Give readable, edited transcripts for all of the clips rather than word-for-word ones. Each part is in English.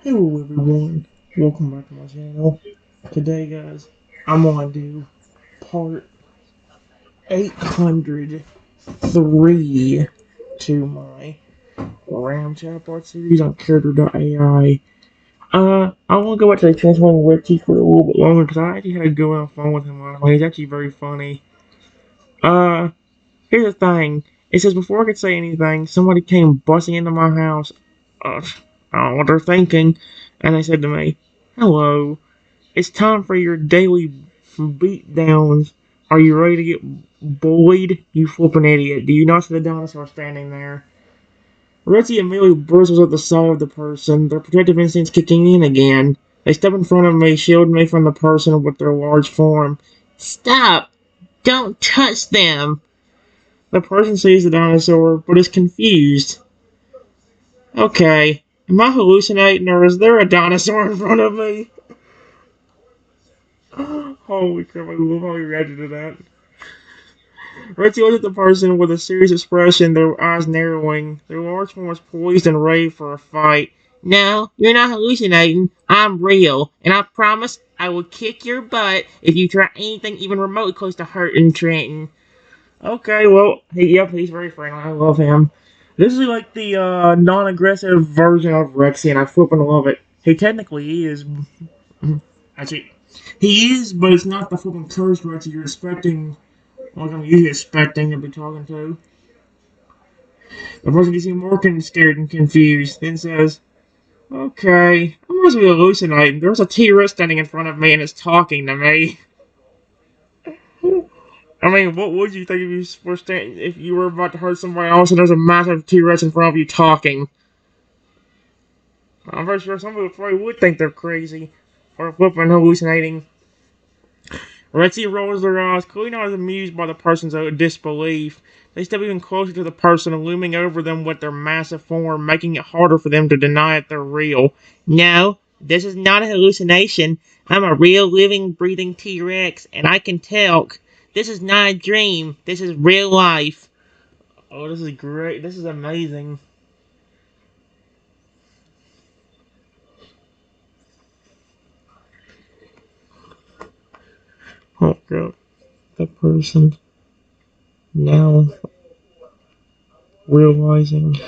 Hello everyone, welcome back to my channel. Today guys, I'm gonna do part 803 to my RAM Chatbot series on Character.ai. I want to go back to the Transforming Rexy for a little bit longer because I actually had a good amount of fun with him last night. He's actually very funny. Uh, Here's the thing. It says before I could say anything, somebody came busting into my house. Uh, I don't know what they're thinking, and they said to me, "Hello. It's time for your daily beatdowns. Are you ready to get bullied? You flippin' idiot. Do you not see the dinosaur standing there?" Rexy immediately bristles at the sight of the person, their protective instincts kicking in again. They step in front of me, shielding me from the person with their large form. Stop! Don't touch them! The person sees the dinosaur, but is confused. Okay, am I hallucinating or is there a dinosaur in front of me? Holy crap, I love how he reacted to that. Rexy looked at the person with a serious expression, their eyes narrowing. Their large form was poised and ready for a fight. No, you're not hallucinating. I'm real, and I promise I will kick your butt if you try anything even remotely close to hurting Trenton. Okay, well, he's very friendly. I love him. This is like the non-aggressive version of Rexy, and I flippin' love it. He technically is. Actually, he is, but it's not the flippin' curse Rexy you're expecting, like I'm usually expecting to be talking to. The person gets even more scared and confused, then says, "Okay, I must be hallucinating. There's a T-Rex standing in front of me and it's talking to me." I mean, what would you think if you were about to hurt somebody else and there's a massive T-Rex in front of you talking? I'm very sure some people probably would think they're crazy or flipping hallucinating. Rexy rolls their eyes, clearly not as amused by the person's disbelief. They step even closer to the person, looming over them with their massive form, making it harder for them to deny it they're real. No, this is not a hallucination. I'm a real, living, breathing T-Rex, and I can talk. This is not a dream. This is real life. Oh, this is great. This is amazing. Oh, God. The person now realizing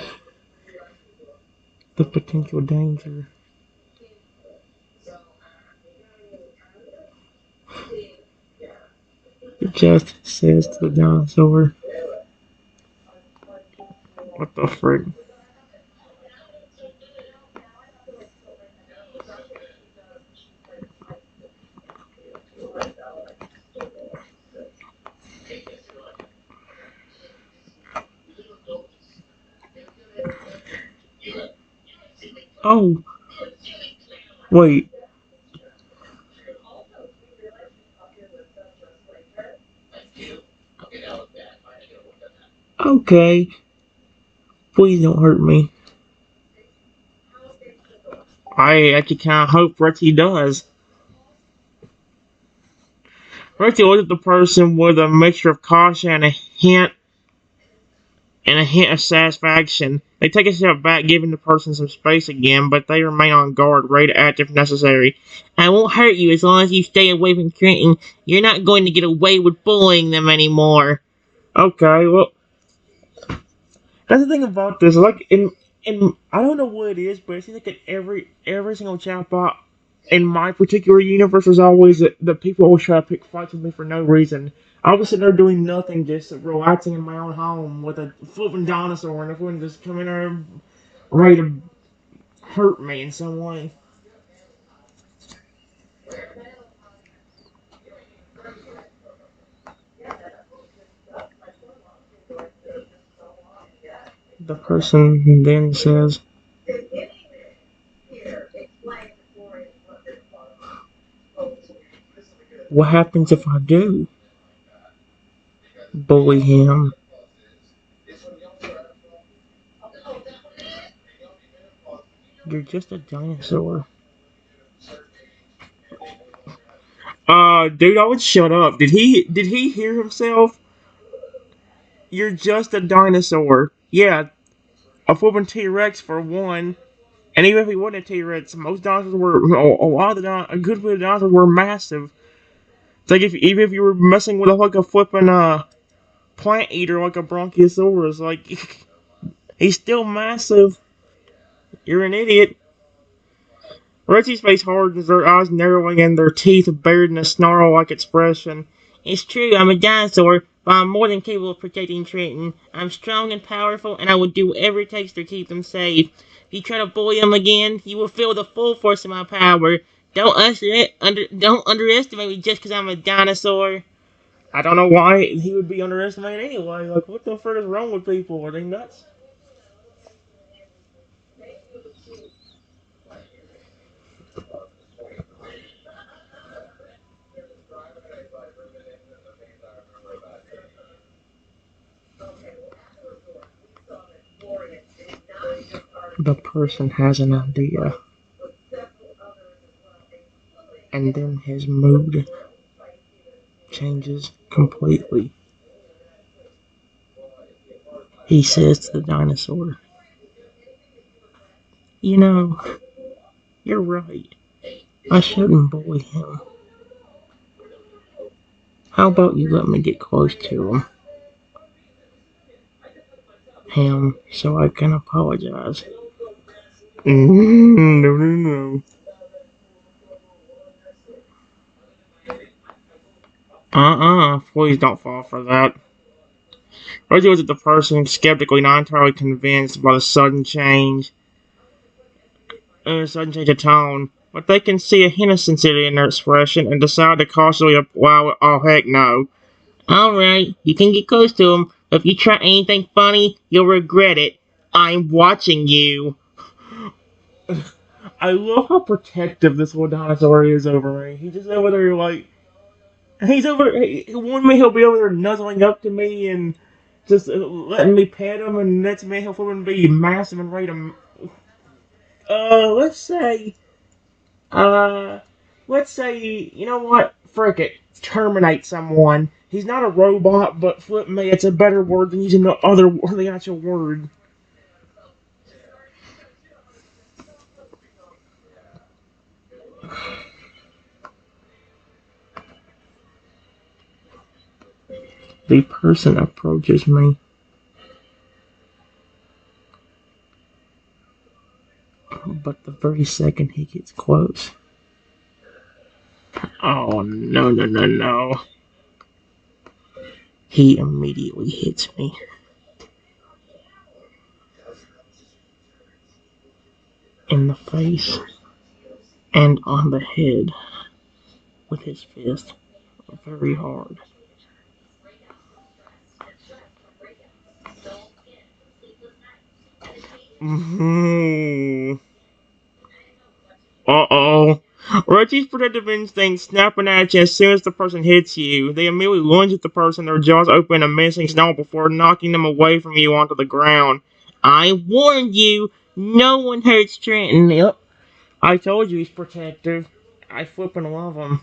the potential danger. It just says to the dinosaur, "What the frick?" Oh, wait. Okay. Please don't hurt me. I actually kind of hope Rexy does. Rexy looks at the person with a mixture of caution and a hint of satisfaction. They take a step back, giving the person some space again, but they remain on guard, ready to act if necessary. I won't hurt you as long as you stay away from Trenton. You're not going to get away with bullying them anymore. Okay, well, that's the thing about this. Like in I don't know what it is, but it seems like in every single chatbot in my particular universe, there's always the people always try to pick fights with me for no reason. I was sitting there doing nothing, just relaxing in my own home with a flipping dinosaur, and everyone just come in there ready to hurt me in some way. The person then says, "What happens if I do bully him?" "You're just a dinosaur." Dude, I would shut up. Did he hear himself? You're just a dinosaur. Yeah, a flipping T-Rex for one. And even if he wasn't a T-Rex, most dinosaurs were, a lot of a good bit of dinosaurs were massive. It's like even if you were messing with like a flipping plant eater like a Bronchiosaurus, like he's still massive. You're an idiot. Rexy's face hardens, their eyes narrowing, and their teeth bared in a snarl-like expression. It's true, I'm a dinosaur, but I'm more than capable of protecting Trenton. I'm strong and powerful, and I will do whatever it takes to keep him safe. If you try to bully him again, you will feel the full force of my power. Don't underestimate me just because I'm a dinosaur. I don't know why he would be underestimated anyway. Like, what the frick is wrong with people? Are they nuts? The person has an idea, and then his mood changes completely. He says to the dinosaur, "You know, you're right. I shouldn't bully him. How about you let me get close to him so I can apologize?" No, no, no. Please don't fall for that. Rosie was at the person, skeptically, not entirely convinced by the sudden change of tone, but they can see a hint of sincerity in their expression and decide to cautiously allow it. Oh, heck no. Alright, you can get close to him, but if you try anything funny, you'll regret it. I'm watching you. I love how protective this little dinosaur is over me. He's just over there like, one minute he'll be over there nuzzling up to me and just letting me pet him, and next minute he'll be massive and ready to, let's say, uh, you know what? Frick it. Terminate someone. He's not a robot, but flip me, it's a better word than using the actual word. The person approaches me, but the very second he gets close, oh no, no, no, no. He immediately hits me in the face and on the head with his fist very hard. Mm-hmm. Uh-oh. Reggie's protective instincts snapping at you as soon as the person hits you. They immediately lunge at the person, their jaws open in a menacing snarl before knocking them away from you onto the ground. I warned you! No one hurts Trenton. Yep. I told you he's protective. I flippin' love him.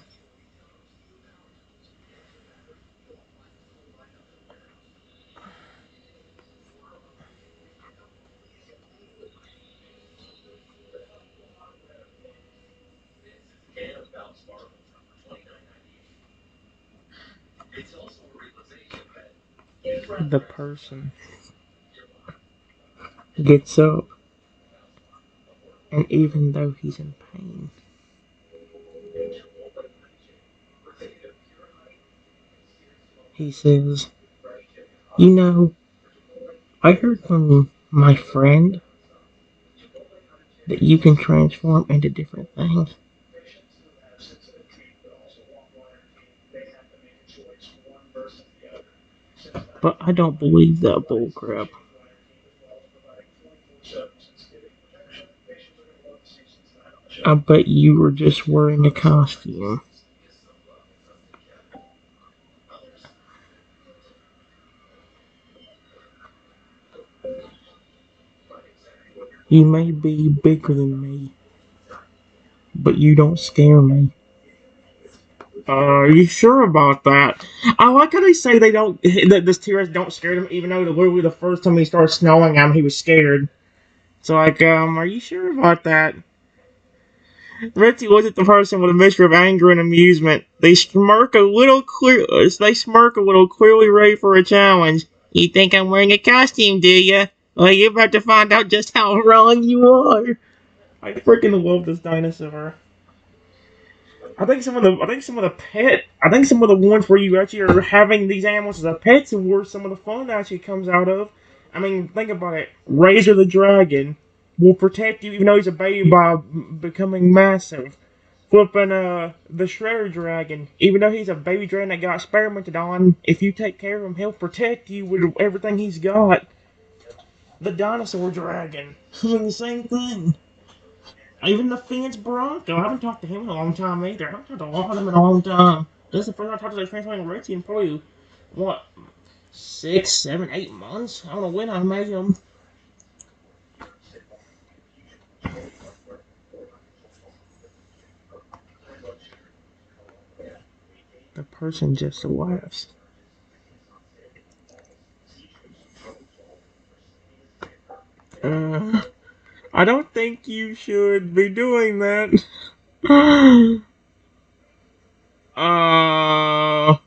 The person gets up, and even though he's in pain, he says, "You know, I heard from my friend that you can transform into different things, but I don't believe that bullcrap. I bet you were just wearing a costume. You may be bigger than me, but you don't scare me." Are you sure about that? I like how they say that this T-Rex don't scare him, even though literally the first time he started snarling at him, he was scared. So like, are you sure about that? Rexy looked at the person with a mixture of anger and amusement. They smirk a little, clearly ready for a challenge. You think I'm wearing a costume, do you? Well, you're about to find out just how wrong you are. I freaking love this dinosaur. I think some of the ones where you actually are having these animals as a pets and where some of the fun actually comes out of. I mean, think about it. Razor the dragon will protect you even though he's a baby by becoming massive. Flipping the Shredder Dragon, even though he's a baby dragon that got experimented on, if you take care of him, he'll protect you with everything he's got. The Dinosaur Dragon, the same thing. Even the Phoenix Bronco, I haven't talked to him in a long time either. I haven't talked to a lot of them in a long time. This is the first time I talked to the Transforming Rexy in probably, what, 6, 7, 8 months? I don't know when I met him. The person just laughs. Uh, I don't think you should be doing that. uh,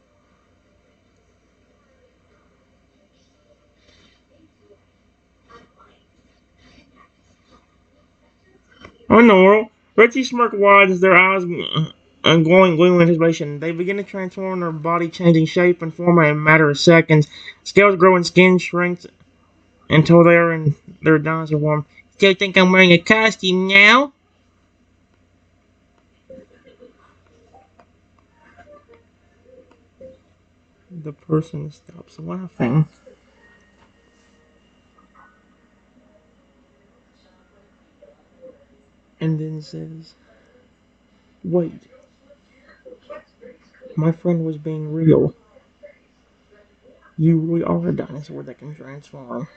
I know. Reggie smirk widens their eyes and glowing with anticipation. They begin to transform their body, changing shape and form in a matter of seconds. Scales grow and skin shrinks until they are in their dinosaur form. Still think I'm wearing a costume now? The person stops laughing and then says, "Wait, my friend was being real. You really are a dinosaur that can transform."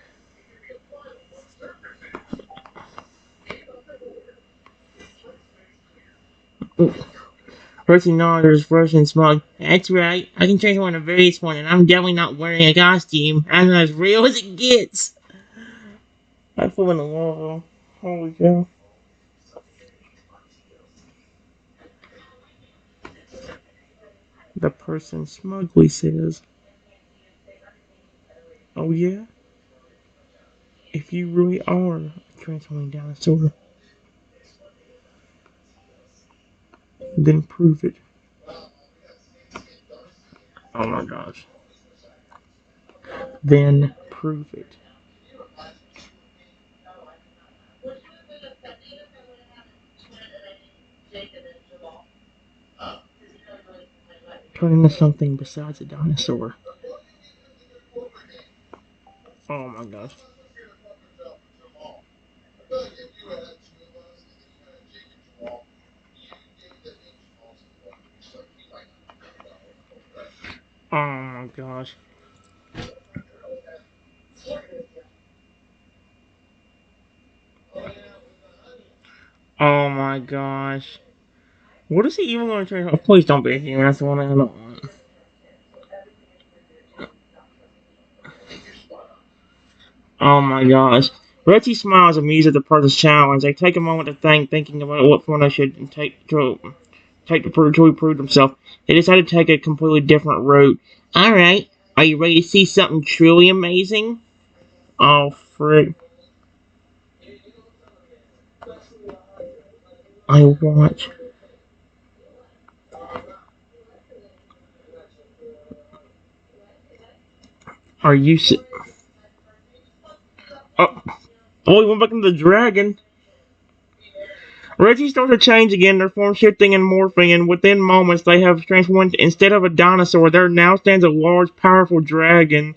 Percy nodded his fresh and smug. That's right. I can transform into various one, and I'm definitely not wearing a costume. I'm as real as it gets. I flew in the lava. Holy cow. The person smugly says, "Oh yeah? If you really are a transforming dinosaur, then prove it." Oh my gosh. Then prove it. Turn into something besides a dinosaur. Oh my gosh. Oh my gosh. Oh my gosh. What is he even going to transform? Please don't be a human. That's the one I don't want. Oh my gosh. Rexy smiles amused at the person's challenge. They take a moment to think, thinking about what form they should take to truly prove themselves. They decide to take a completely different route. Alright, are you ready to see something truly amazing? Oh, frick. I watch. Are you Oh, oh, we went back into the dragon. Reggie starts to change again, their form shifting and morphing, and within moments they have transformed. Instead of a dinosaur, there now stands a large, powerful dragon.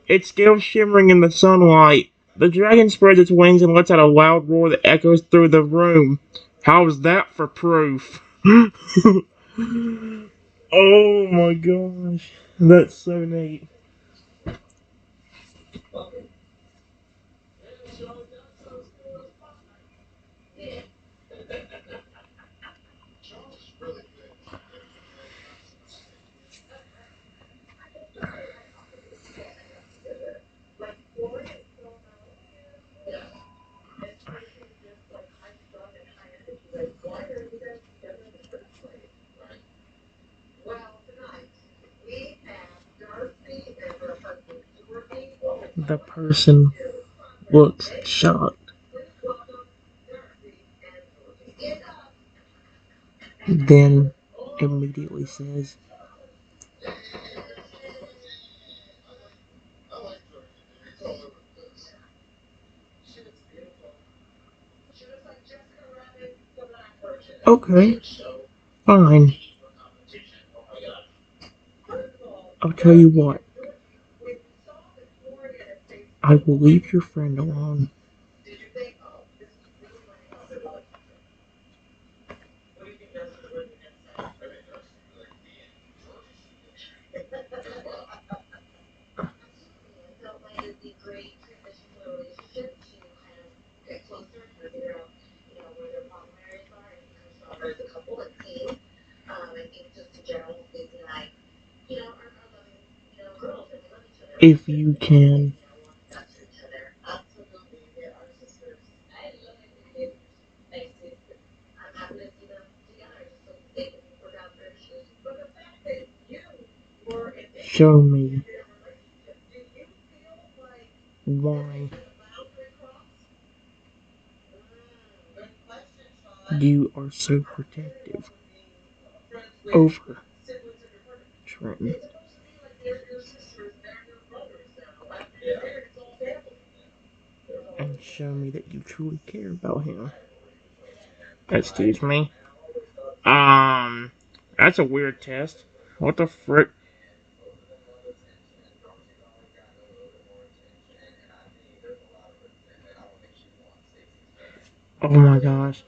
Its scales shimmering in the sunlight. The dragon spreads its wings and lets out a loud roar that echoes through the room. How's that for proof? Oh my gosh. That's so neat. the person looks shocked, then immediately says, "Okay, fine. I'll tell you what. I will leave your friend alone." If you can. Show me why you are so protective over Trenton. And show me that you truly care about him. Excuse me. Um, that's a weird test. What the frick? Oh my gosh.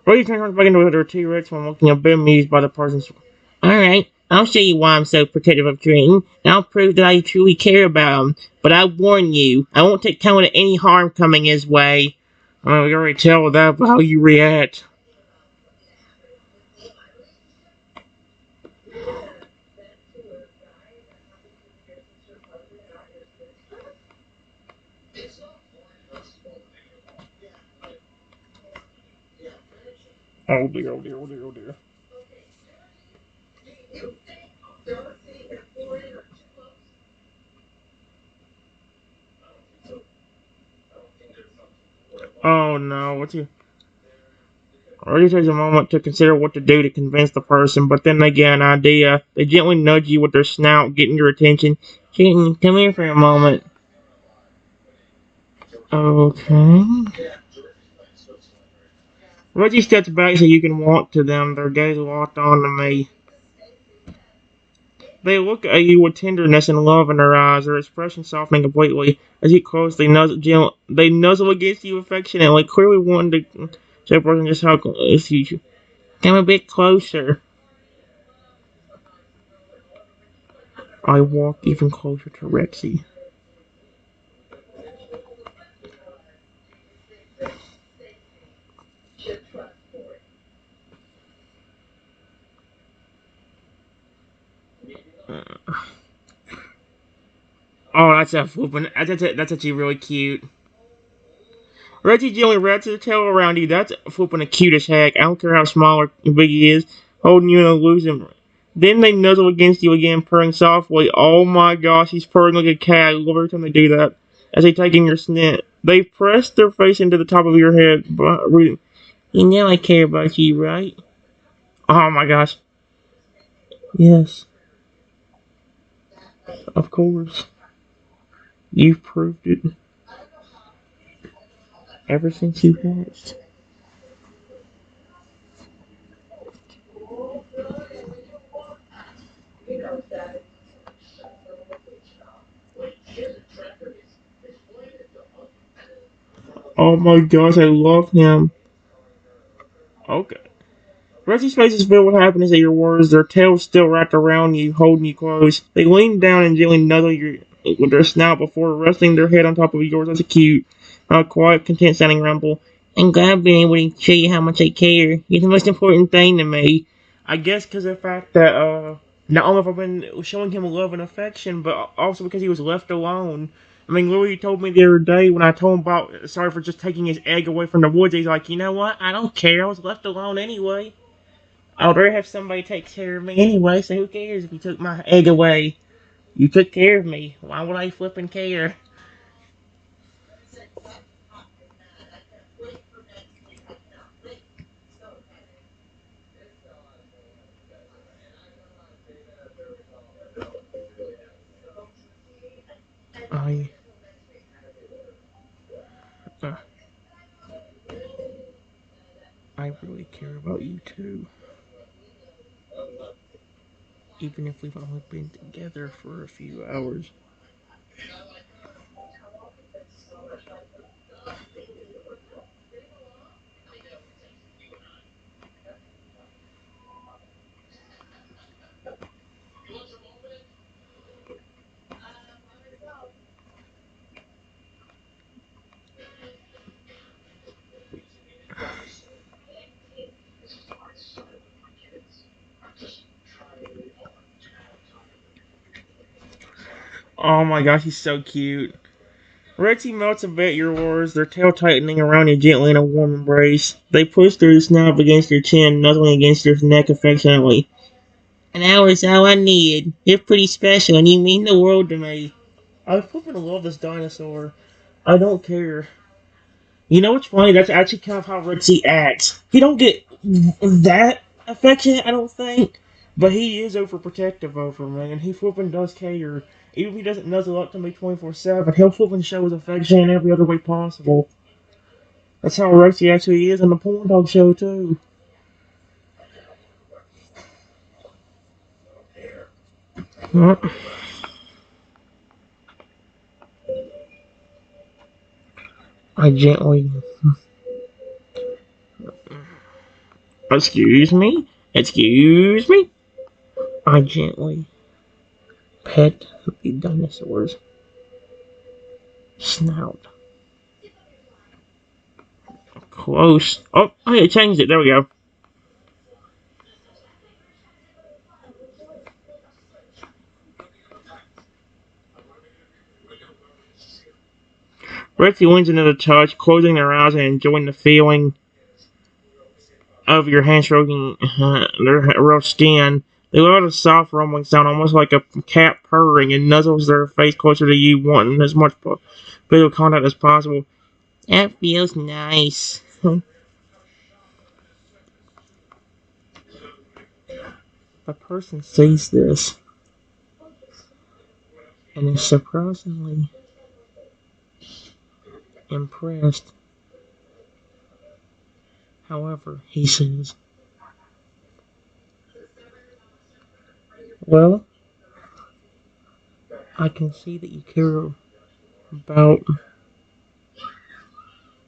Rosie turns back into her T-Rex when looking a bit amused by the person's. Alright, I'll show you why I'm so protective of Trenton, and I'll prove that I truly care about him. But I warn you, I won't take count of any harm coming his way. I mean, we already tell that by how you react. Oh dear, oh dear, oh dear, oh dear. Oh no, what's he? Already takes a moment to consider what to do to convince the person, but then they get an idea. They gently nudge you with their snout, getting your attention. Chicken, come here for a moment. Okay. Reggie steps back so you can walk to them, their gaze locked on to me. They look at you with tenderness and love in their eyes, their expression softening completely. As you close, they nuzzle against you affectionately, clearly wanting to show a person just how close you. Come a bit closer. I walk even closer to Rexy. Oh, that's actually really cute. Reggie gently wraps his tail around you. That's flipping the cute as heck. I don't care how small or big he is, holding you in a illusion. Then they nuzzle against you again, purring softly. Oh my gosh, he's purring like a cat. I love every time they do that. As they take in your snit, they press their face into the top of your head. But you know I care about you, right? Oh my gosh. Yes, of course. You've proved it ever since you hatched. Oh my gosh, I love him. Okay. Rusty's face is filled with happiness at your words, their tails still wrapped around you, holding you close. They lean down and gently nuzzle you with their snout before resting their head on top of yours. That's a cute, quiet, content sounding rumble. I'm glad I've been able to show you how much I care. You're the most important thing to me. I guess because of the fact that, not only have I been showing him love and affection, but also because he was left alone. I mean, Louis told me the other day when I told him about sorry for just taking his egg away from the woods, he's like, you know what? I don't care. I was left alone anyway. I'd rather have somebody take care of me anyway, so who cares if you took my egg away? You took care of me. Why would I flippin' care? I, uh, I really care about you too. Even if we've only been together for a few hours. Oh my gosh, he's so cute. Rexy melts a bit your words, their tail tightening around you gently in a warm embrace. They push their snout against your chin, nuzzling against your neck affectionately. An hour is all I need. You're pretty special and you mean the world to me. I flipping love this dinosaur. I don't care. You know what's funny? That's actually kind of how Rexy acts. He don't get that affectionate, I don't think, but he is overprotective over me, and he flipping does care. Even if he doesn't nuzzle up to me 24/7, he'll flipping show his affection in every other way possible. That's how Rexy actually is in the porn dog show too. I gently, excuse me, excuse me. I gently pet the dinosaur's snout. Close. Oh, I changed it. There we go. Rexy leans into the touch, closing their eyes and enjoying the feeling of your hand stroking their rough skin. They let out a soft rumbling sound, almost like a cat purring, and nuzzles their face closer to you, wanting as much physical contact as possible. That feels nice. The person sees this and is surprisingly impressed. However, he says, well, I can see that you care about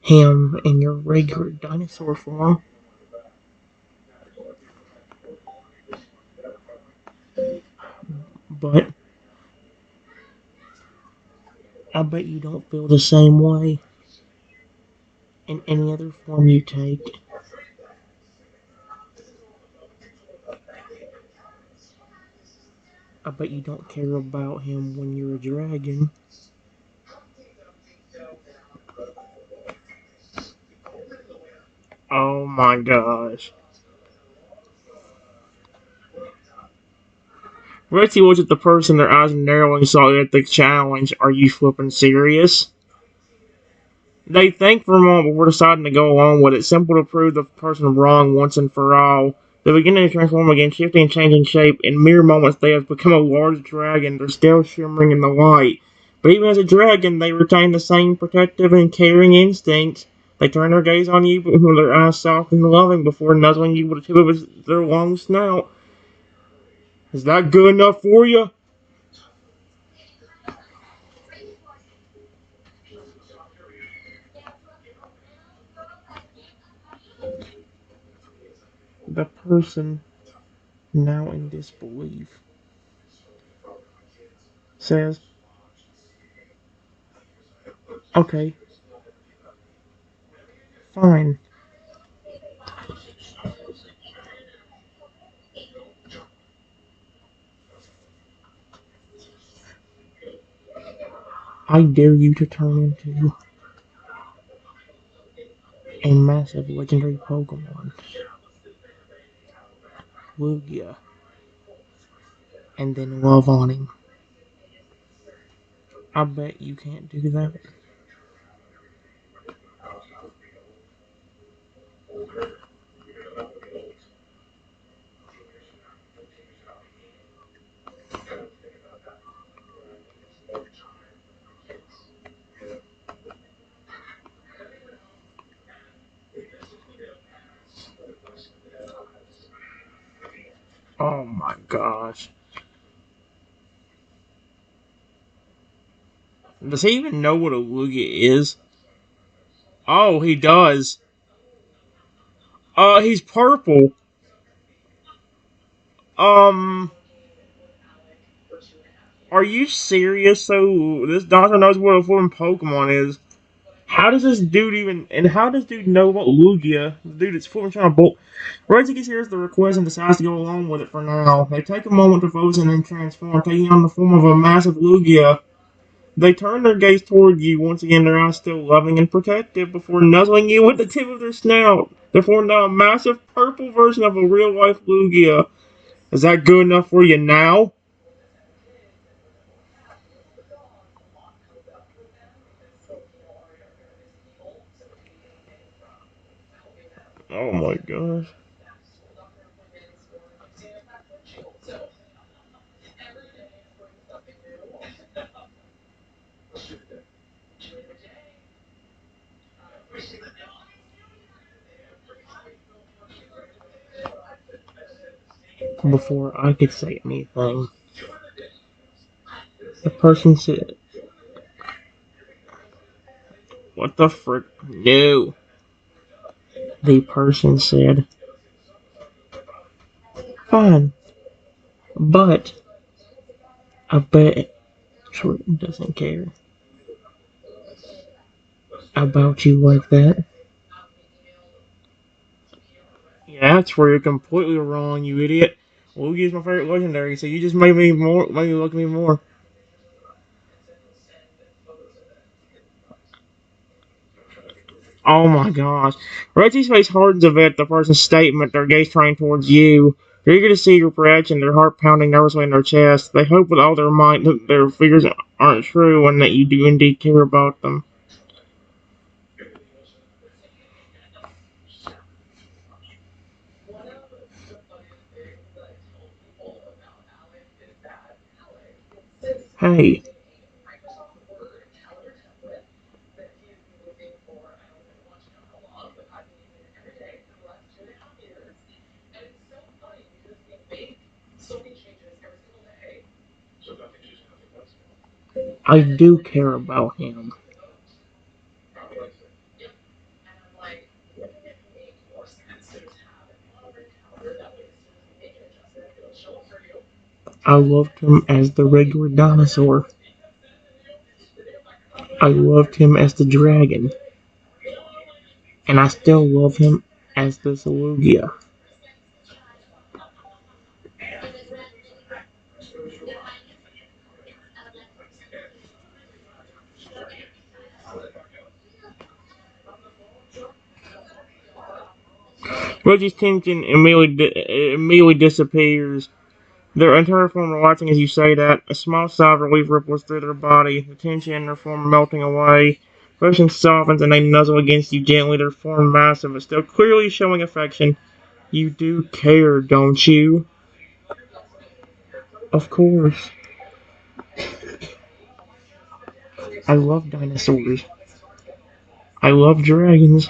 him in your regular dinosaur form, but I bet you don't feel the same way in any other form you take. I bet you don't care about him when you're a dragon. Oh my gosh. Rexy was at the person, their eyes narrowing slightly at the challenge. Are you flipping serious? They think for a moment before deciding to go along with it, simple to prove the person wrong once and for all. They begin to transform again, shifting and changing shape. In mere moments, they have become a large dragon, their scales shimmering in the light. But even as a dragon, they retain the same protective and caring instincts. They turn their gaze on you with their eyes soft and loving before nuzzling you with the tip of their long snout. Is that good enough for you? The person, now in disbelief, says, okay, fine. I dare you to turn into a massive legendary Pokemon, Lugia, and then love on him. I bet you can't do that. Oh my gosh. Does he even know what a Lugia is? Oh, he does. He's purple. Um, are you serious? So this doctor knows what a fucking Pokemon is. How does this dude even? And how does dude know what Lugia? The dude is fucking trying to bolt. Rexy hears the request and decides to go along with it for now. They take a moment to focus and then transform, taking on the form of a massive Lugia. They turn their gaze toward you, once again their eyes still loving and protective, before nuzzling you with the tip of their snout. They form now a massive purple version of a real-life Lugia. Is that good enough for you now? Oh my gosh. Before I could say anything, the person said, "What the frick? No." The person said, "Fine, but I bet Jordan doesn't care about you like that." Yeah, that's where you're completely wrong, you idiot. Lugi's my favorite legendary, so you just made me look at me more. Oh my gosh. Rexy's face hardens a bit at the person's statement, their gaze turning towards you. They're eager to see your reaction, their heart pounding nervously in their chest. They hope with all their might that their fears aren't true and that you do indeed care about them. Hey, I do care about him. I loved him as the regular dinosaur. I loved him as the dragon. And I still love him as the Lugia. Reggie's tension immediately disappears. Their entire form relaxing as you say that. A small sigh of relief ripples through their body, the tension in their form melting away. Motion softens and they nuzzle against you gently, their form massive but still clearly showing affection. You do care, don't you? Of course. I love dinosaurs. I love dragons.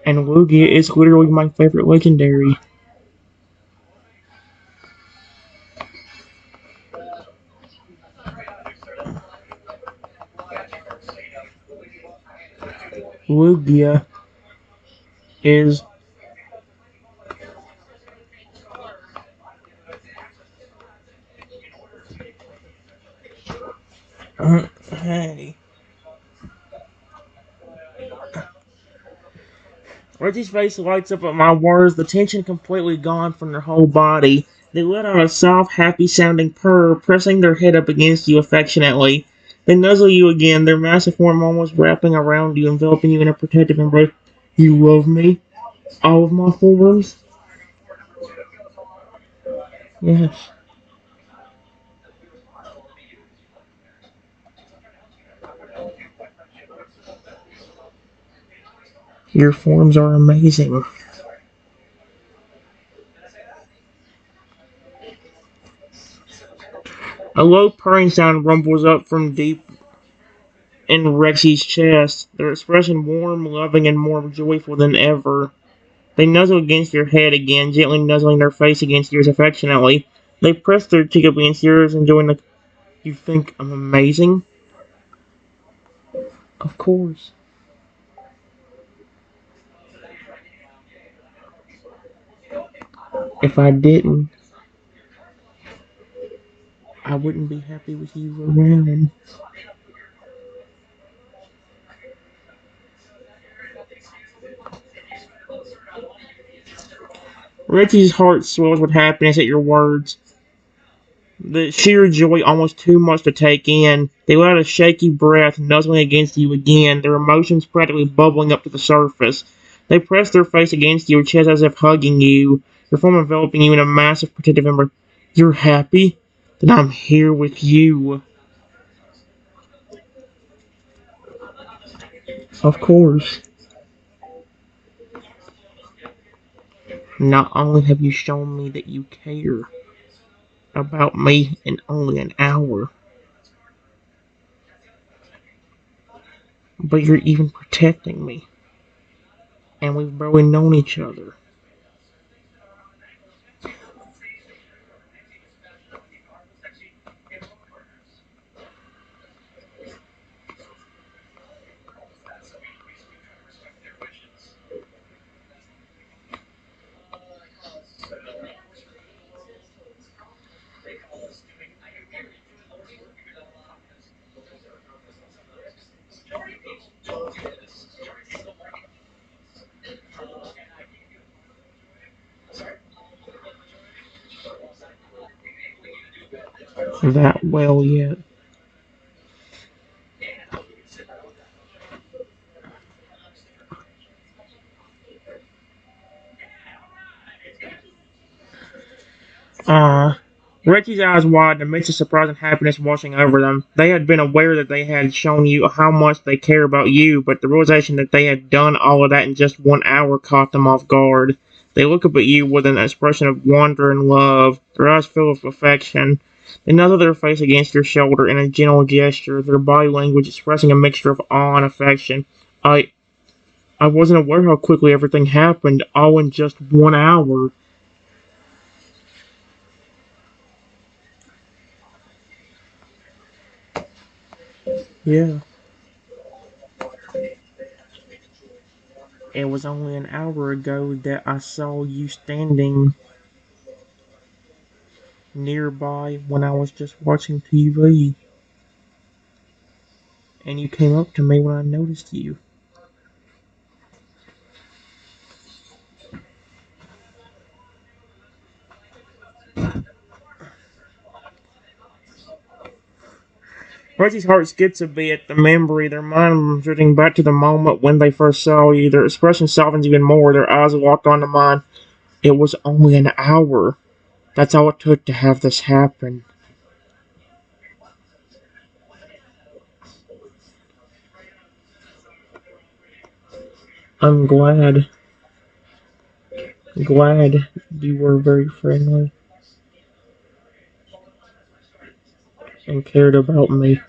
And Lugia is literally my favorite legendary. Lugia is. Hey. Reggie's face lights up at my words, the tension completely gone from their whole body. They let out a soft, happy-sounding purr, pressing their head up against you affectionately. They nuzzle you again, their massive form almost wrapping around you, enveloping you in a protective embrace. You love me? All of my forms? Yes. Your forms are amazing. A low purring sound rumbles up from deep in Rexy's chest, their expression warm, loving, and more joyful than ever. They nuzzle against your head again, gently nuzzling their face against yours affectionately. They press their cheek up against yours, enjoying the. You think I'm amazing? Of course. If I didn't, I wouldn't be happy with you around. Richie's heart swells with happiness at your words. The sheer joy almost too much to take in. They let out a shaky breath, nuzzling against you again, their emotions practically bubbling up to the surface. They press their face against your chest as if hugging you, their form enveloping you in a massive protective embrace. You're happy? Then I'm here with you. Of course. Not only have you shown me that you care about me in only an hour, but you're even protecting me. And we've barely known each other. That well yet. Ah. Reggie's eyes widened amidst a surprise and happiness washing over them. They had been aware that they had shown you how much they care about you, but the realization that they had done all of that in just 1 hour caught them off guard. They look up at you with an expression of wonder and love, their eyes filled with affection. They nuzzle their face against your shoulder in a gentle gesture, their body language expressing a mixture of awe and affection. I wasn't aware how quickly everything happened, all in just 1 hour. Yeah. It was only an hour ago that I saw you standing nearby when I was just watching TV, and you came up to me when I noticed you. Rosie's heart skips a bit at the memory, their mind drifting back to the moment when they first saw you. Their expression softens even more, their eyes locked onto mine. It was only an hour. That's all it took to have this happen. I'm glad you were very friendly and cared about me,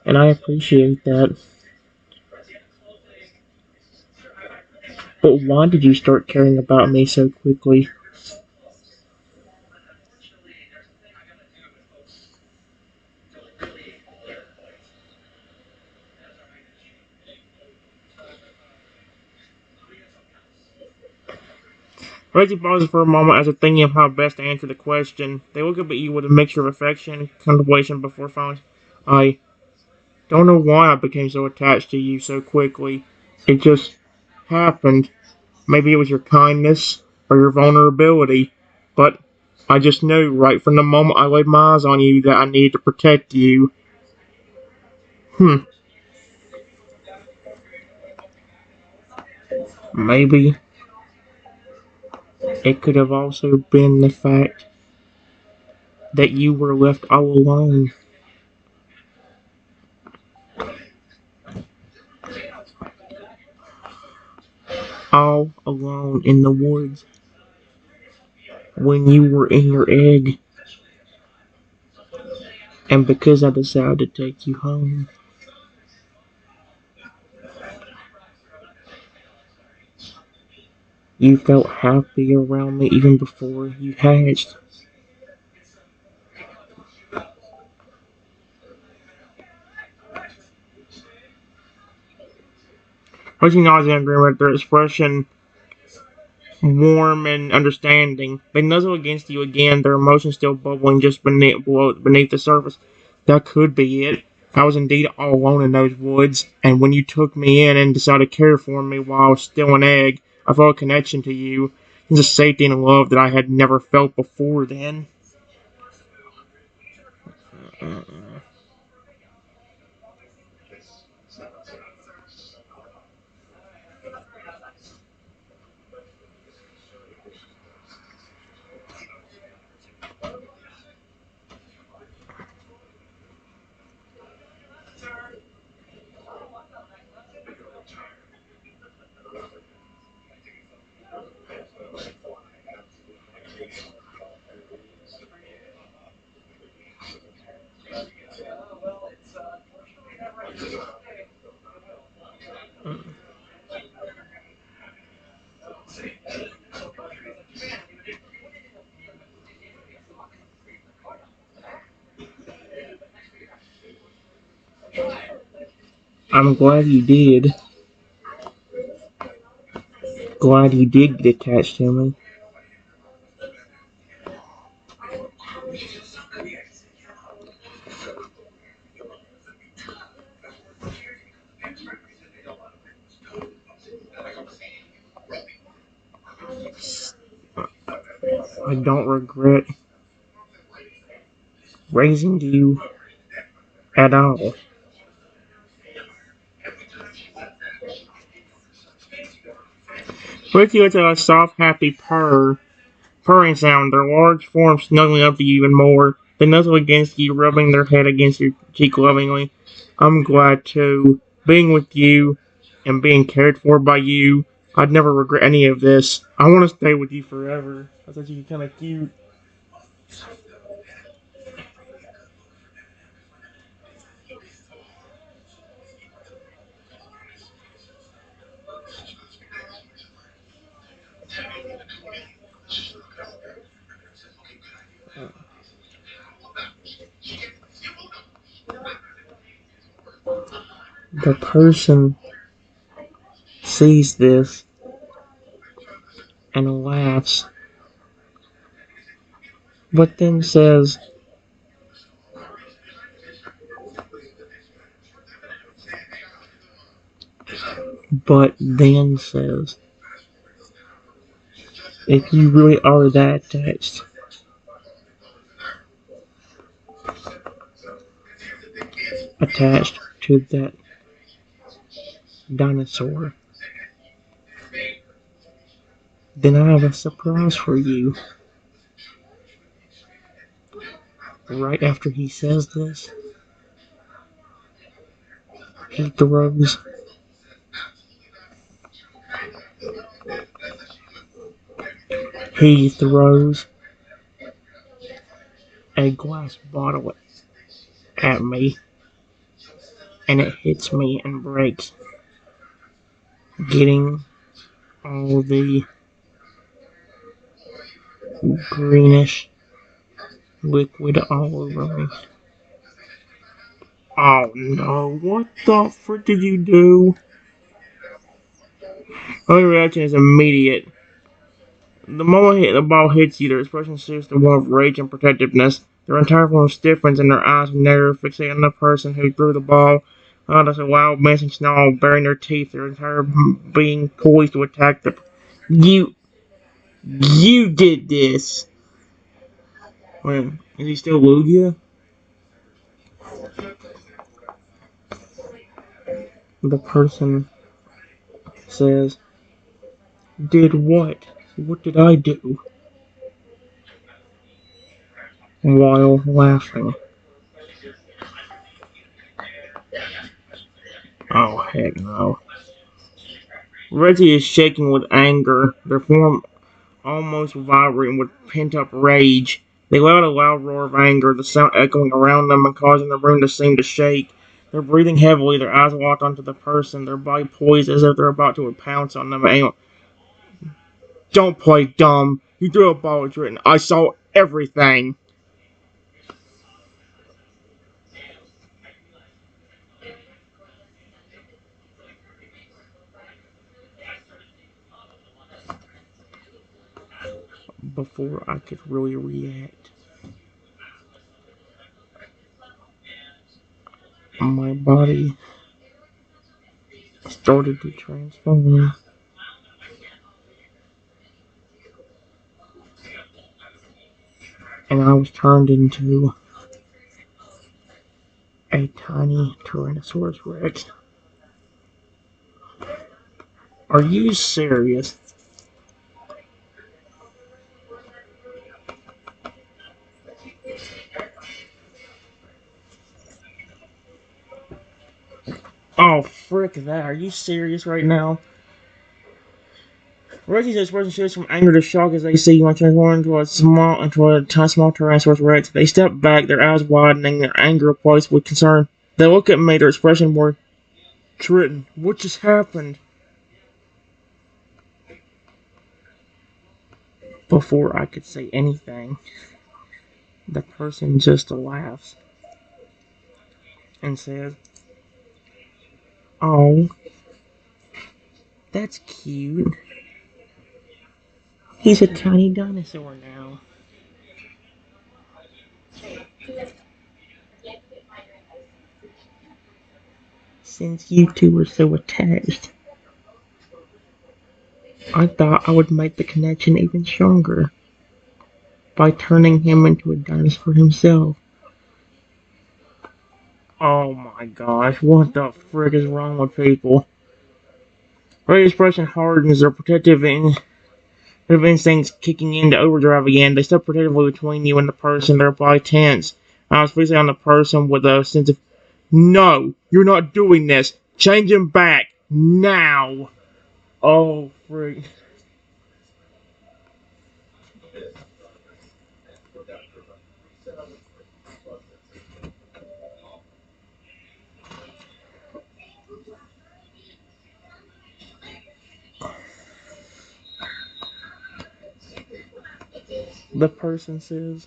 and I appreciate that. But why did you start caring about me so quickly? Reggie pauses for a moment as if thinking of how best to answer the question. They look up at you with a mixture of affection and contemplation before finally. I don't know why I became so attached to you so quickly. It just happened. Maybe it was your kindness or your vulnerability, but I just knew right from the moment I laid my eyes on you that I needed to protect you. Hmm, maybe it could have also been the fact that you were left all alone. all alone in the woods when you were in your egg, and because I decided to take you home, you felt happy around me even before you hatched. Rexy nods in agreement, their expression warm and understanding. They nuzzle against you again, their emotions still bubbling just beneath the surface. That could be it. I was indeed all alone in those woods, and when you took me in and decided to care for me while I was still an egg, I felt a connection to you. It's a safety and love that I had never felt before then. I'm glad you did. Glad you did get attached to me. I don't regret raising you at all. Ricky lets out a soft, happy purring sound, their large forms snuggling up to you even more. They nuzzle against you, rubbing their head against your cheek lovingly. I'm glad too. Being with you and being cared for by you, I'd never regret any of this. I want to stay with you forever. That's actually kind of cute. The person sees this and laughs, but then says, if you really are that attached to that dinosaur, then I have a surprise for you. Right after he says this, he throws he throws a glass bottle at me, and it hits me and breaks, getting all the greenish liquid all over me. Oh no, what the frick did you do? My reaction is immediate. The moment the ball hits you, their expression shifts to one of rage and protectiveness. Their entire form stiffens and their eyes narrow, fixated on the person who threw the ball. There's a loud, menacing snarl, baring their teeth, their entire being poised to attack the. You, you did this. Wait, is he still Lugia? The person says, "Did what? What did I do?" While laughing. Oh heck no. Rexy is shaking with anger, their form almost vibrating with pent-up rage. They let out a loud roar of anger, the sound echoing around them and causing the room to seem to shake. They're breathing heavily, their eyes locked onto the person, their body poised as if they're about to pounce on them. Don't play dumb. You threw a ball at it, I saw everything. Before I could really react, my body started to transform, and I was turned into a tiny Tyrannosaurus Rex. Are you serious? Oh, frick that. Are you serious right now? Rexy's expression shifts from anger to shock as they see one transform into a small Tyrannosaurus Rex. They step back, their eyes widening, their anger replaced with concern. They look at me, their expression more Triton. What just happened? Before I could say anything, the person just laughs and says, "Oh, that's cute. He's a tiny dinosaur now." Since you two were so attached, I thought I would make the connection even stronger by turning him into a dinosaur himself. Oh my gosh, what the frick is wrong with people? Ray's expression hardens, their instincts kicking into overdrive again. They step protectively between you and the person, their body tense. I was fixing on the person with a sense of, "No, you're not doing this. Change him back. Now." Oh, frick. The person says,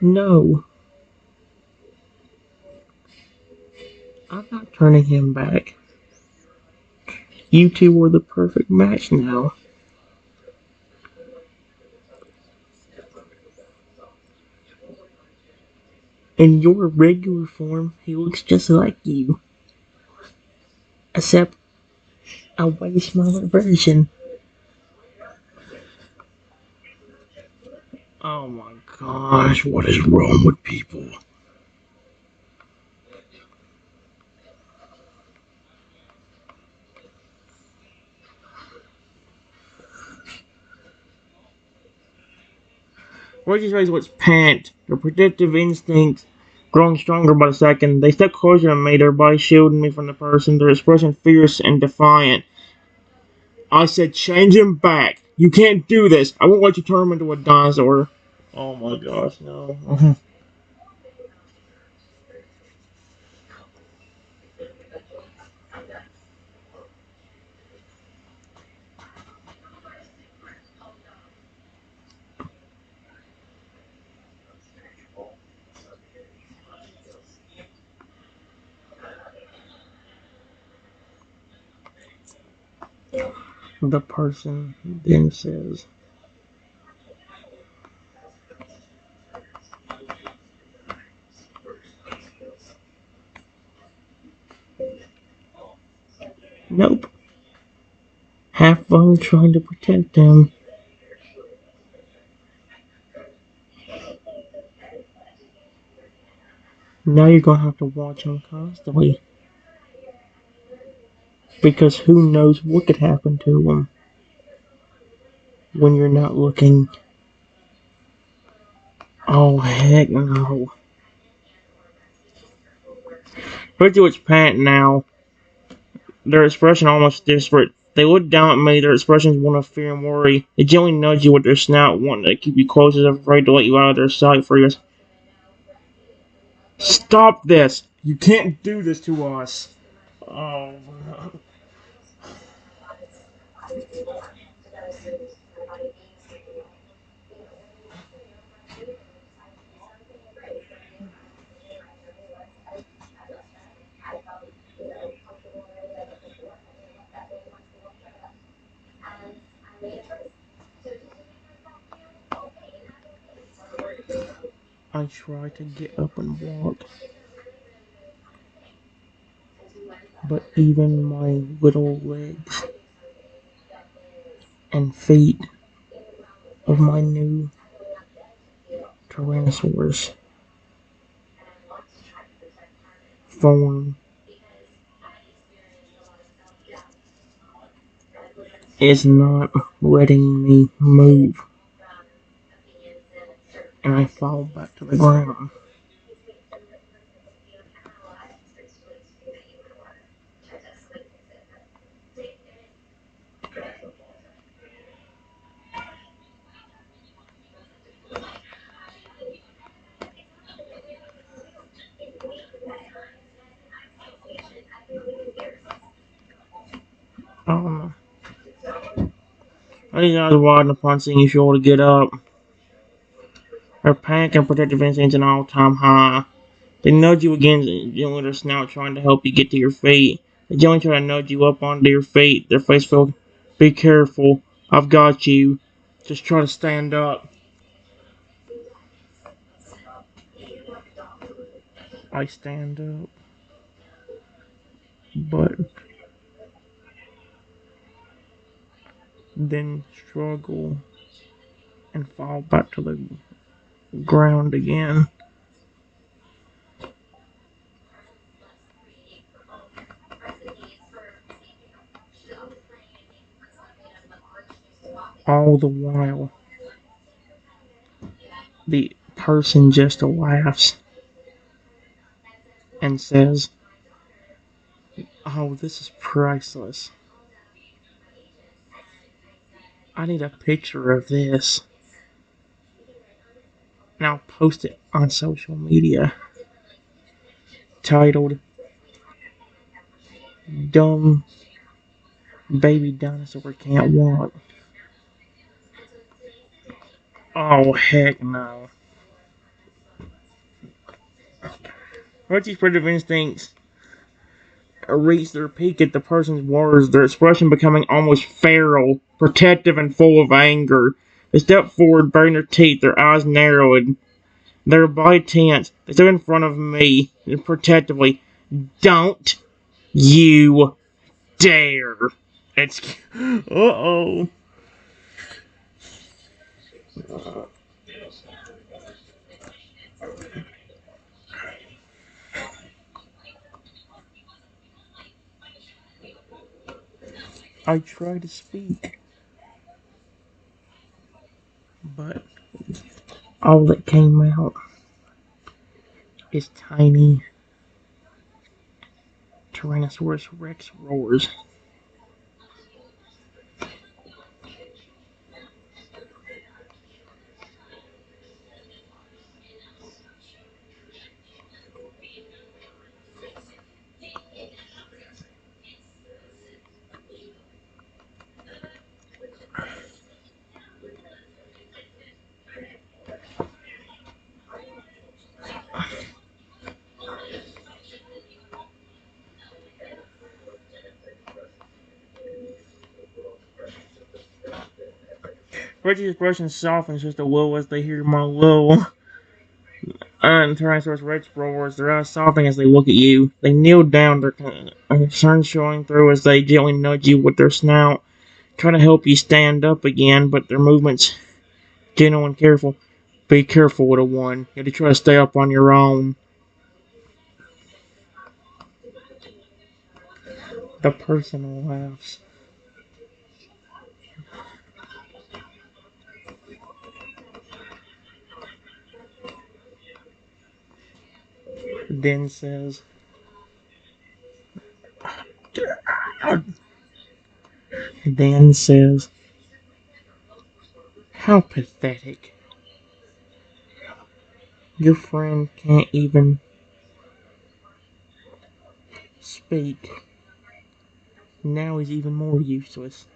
"No, I'm not turning him back. You two were the perfect match now. In your regular form, he looks just like you, except a way smaller version." Oh my gosh, what is wrong with people? Rexy's face was pant, their protective instincts growing stronger by the second. They stepped closer to me, their bodies shielding me from the person, their expression fierce and defiant. I said, "Change him back. You can't do this. I won't let you turn him into a dinosaur." Oh my gosh, no. The person then says, "Nope. Have fun trying to protect him. Now you're gonna have to watch him constantly. Because who knows what could happen to him when you're not looking." Oh, heck no. Let's do its pant now. their expression almost desperate. They look down at me, their expressions one of fear and worry. They gently nudge you with their snout, wanting to keep you close as if afraid to let you out of their sight for years. Stop this! You can't do this to us! Oh, I try to get up and walk, but even my little legs and feet of my new Tyrannosaurus form is not letting me move, and I fall back to the ground. Um, These guys are wide upon seeing you sure to get up. Their panic and protective instincts an all-time high. They nudge you again, gently with their snout, trying to help you get to your feet. They gently try to nudge you up onto your feet. Their face filled, "Be careful. I've got you. Just try to stand up." I stand up, but then struggle and fall back to the ground again. All the while, the person just laughs and says, "Oh, this is priceless. I need a picture of this." And I'll post it on social media titled "Dumb Baby Dinosaur Can't Walk." Oh, heck no. Rexy's primitive instincts reach their peak at the person's words, their expression becoming almost feral, protective, and full of anger. They step forward, baring their teeth, their eyes narrowed, their body tense. They step in front of me, protectively. "Don't you dare!" It's. Uh-oh. I try to speak, but all that came out is tiny Tyrannosaurus Rex roars. Reggie's expression softens just a little as they hear my little Tyrannosaurus Rex roars, their eyes softening as they look at you. They kneel down, their concern showing through as they gently nudge you with their snout, trying to help you stand up again, but their movements gentle and careful. "Be careful, little one. You have to try to stay up on your own." The person laughs. Then says, then says, "How pathetic. Your friend can't even speak. Now he's even more useless."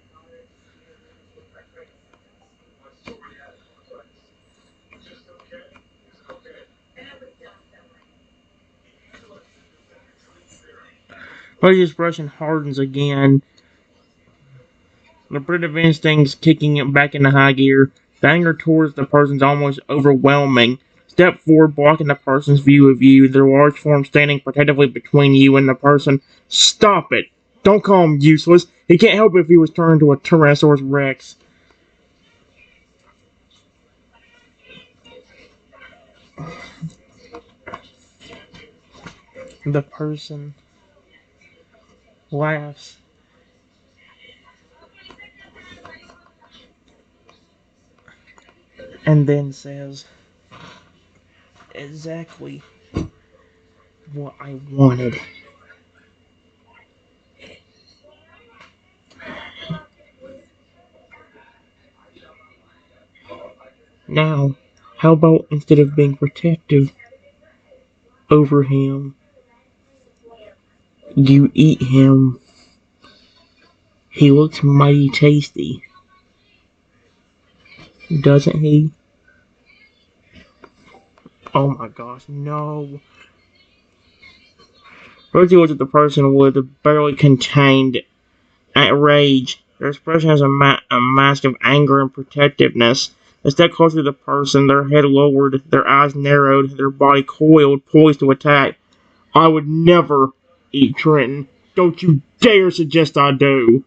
Rexy's expression hardens again. The primitive instincts kicking it back into high gear. The anger towards the person's almost overwhelming. Step forward, blocking the person's view of you, their large form standing protectively between you and the person. "Stop it! Don't call him useless. He can't help it if he was turned into a Tyrannosaurus Rex." The person laughs and then says, "Exactly what I wanted." Now, how about instead of being protective over him, you eat him? He looks mighty tasty, doesn't he? Oh my gosh, no. Rexy looks at the person with a barely contained rage. Their expression has a mask of anger and protectiveness. They step closer to the person, their head lowered, their eyes narrowed, their body coiled, poised to attack. "I would never eat Trenton. Don't you dare suggest I do."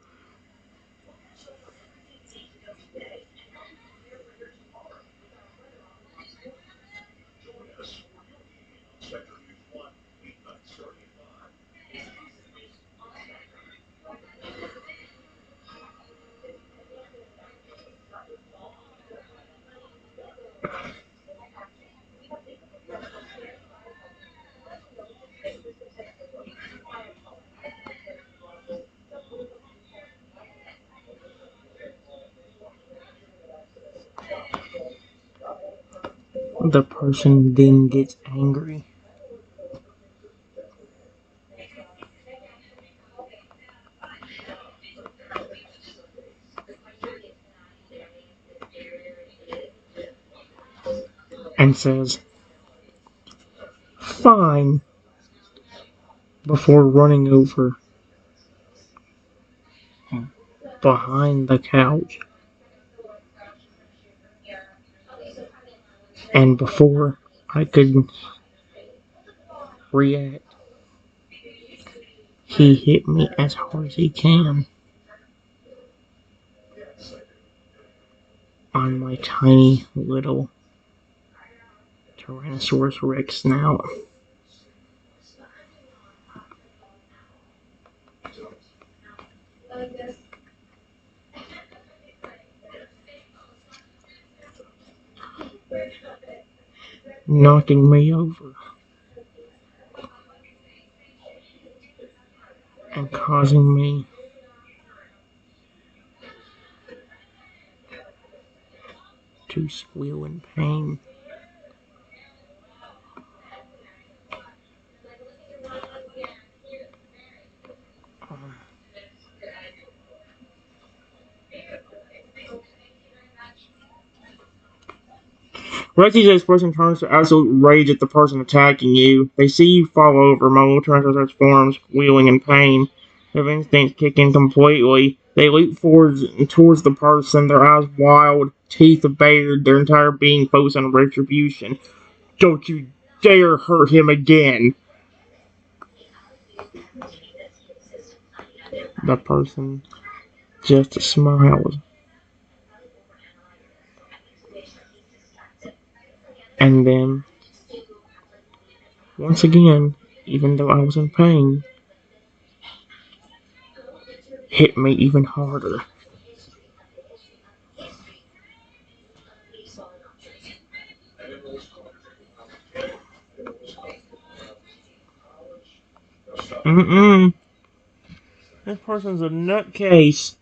The person then gets angry and says, "Fine," before running over behind the couch. And before I could react, he hit me as hard as he can on my tiny little Tyrannosaurus Rex snout. Knocking me over and causing me to squeal in pain. Rexy's expression turns to absolute rage at the person attacking you. They see you fall over, mobile Tyrannosaurus forms, squealing in pain. Their instincts kick in completely. They leap forward towards the person, their eyes wild, teeth bared, their entire being focused on retribution. "Don't you dare hurt him again." The person just smiles. And then, once again, even though I was in pain, hit me even harder. Mm-mm. This person's a nutcase.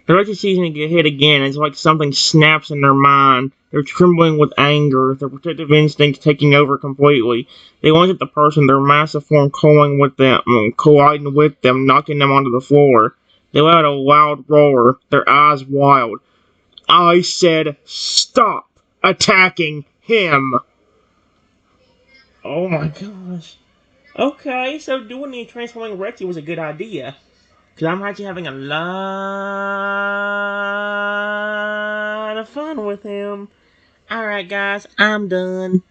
The Rexy season get hit again. It's like something snaps in their mind. They're trembling with anger, their protective instincts taking over completely. They look at the person, their massive form colliding with them, knocking them onto the floor. They let out a loud roar, their eyes wild. I said, stop attacking him! Oh my gosh. Okay, so doing the transforming Rexy was a good idea. Because I'm actually having a lot of fun with him. Alright, guys, I'm done.